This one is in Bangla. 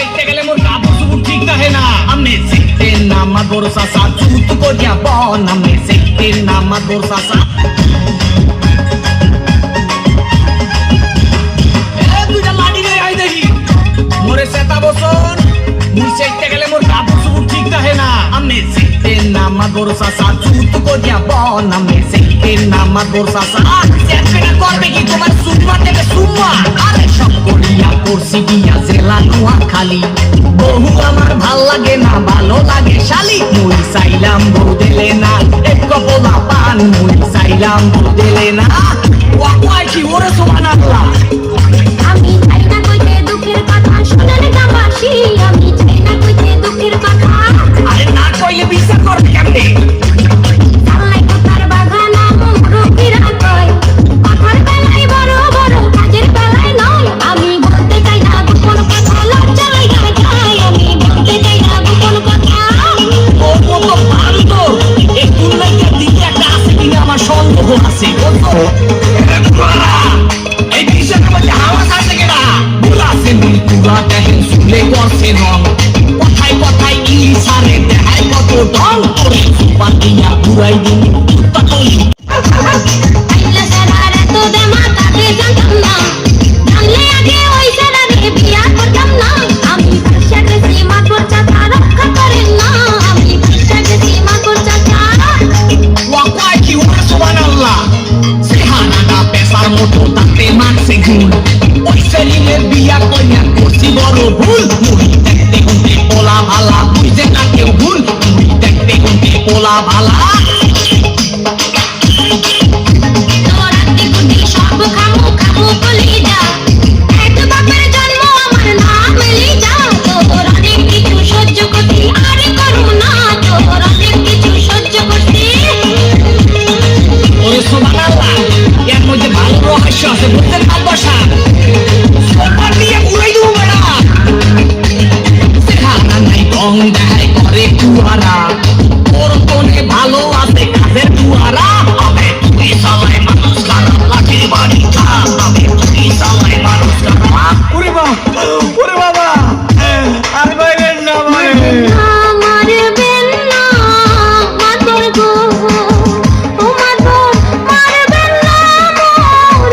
সেকতে গেলে মোর কাপড় চুপড় ঠিক থাকে না। আমনে সেকতে না মাদর চাচা চুত করিয়া বন, আমনে সেকতে না মাদর চাচা। দুইটা লাঠি লই আই দেখি মোরে সেতা বসন। মুই সেকতে গেলে মোর কাপড় চুপড় ঠিক থাকে না। আমনে সেকতে না মাদর চাচা চুত করিয়া বন, আমনে সেকতে না মাদর চাচা। সেকতে করবে কি তোমার সুম্মা দেবে সুম্মা। আরে সব করিয়া করছি দিয়া জেলা নোয়া খালি। বহু আমার ভাল লাগে না ভালো লাগে শালি। মুই চাইলাম বউ দিলে না এক কপলা পান, মুই চাইলাম বউ দিলে না। ওয়া কয় কি ওরে সুবহানাল্লাহ। আমি চাই না কইতে দুঃখের কথা শুনেন গামাসি, আমি চাই না কইতে দুঃখের কথা। আরে না কইলে বিশ্বাস করবে কেমনে? আল্লাহ কথার বাগানা মুরব্বিরা কয়, কথার বেলায় বড় বড় কাজের বেলায় নয়। আমি বলতে চাই না গোপন কথা, লজ্জা লাগা যায়। আমি বলতে চাই না গোপন কথা। ও কত ভালো এই দুনিয়ার দিকে একটা আছে কিনা আমার সন্দেহ আছে। এই বিষয়ের মধ্যে হাওয়া আছে কিনা বুলা আছে নীল পুরা দেখেন শুলে করছে রং। কথায় কথায় ইলিশারে দেখায় কত ঢং করে সুপার দিয়া ঘুরাই দিন পাতলি। আইলা সারার এত দেমা তাকে জানতাম না, জানলে আগে ওই সারারে বিয়া করতাম না। আমি ভাষা গেছি মাতর চাচা রক্ষা করেন না, আমি ভাষা গেছি মাতর চাচা। ওয়া কয় কি ওরে সুবহানাল্লাহ। সেহানা না পেশার মতো তাতে মানছে গুণ। ওই সেলিমের বিয়া কইয়া করছি বড় ভুল। মুই দেখতে গুনতে পোলা ভালা, বুঝে না কেউ ভুল। মুই দেখতে গুনতে পোলা ভালা। তোরাতে গুটি সব খামু খামু বলি যা, এক বাপের জন্ম আমার নাম লিজা। তোর অনেক কিছু সহ্য করছি আরে করু না, তোর অনেক কিছু সহ্য করছি। ওরে সুবহানাল্লাহ, এর মধ্যে ভালো রহস্য আছে বুঝতে পারবো সা। সোপার দিয়ে উড়াই দেবো বেড়া। সেখানা নাই রং দেখায় করে কুয়ারা, ওর কোনে ভালো আছে কাজের কুয়ারা। আমি তুই সালাই মানুষ খারাপ লাঠির বাড়ি খা, আমি তুই সালাই মানুষ খারাপ। ওরে বাবা আর বাইরের না মানে আমার বেল্লা মাতর গো, ও মাতর মারবেন না মোর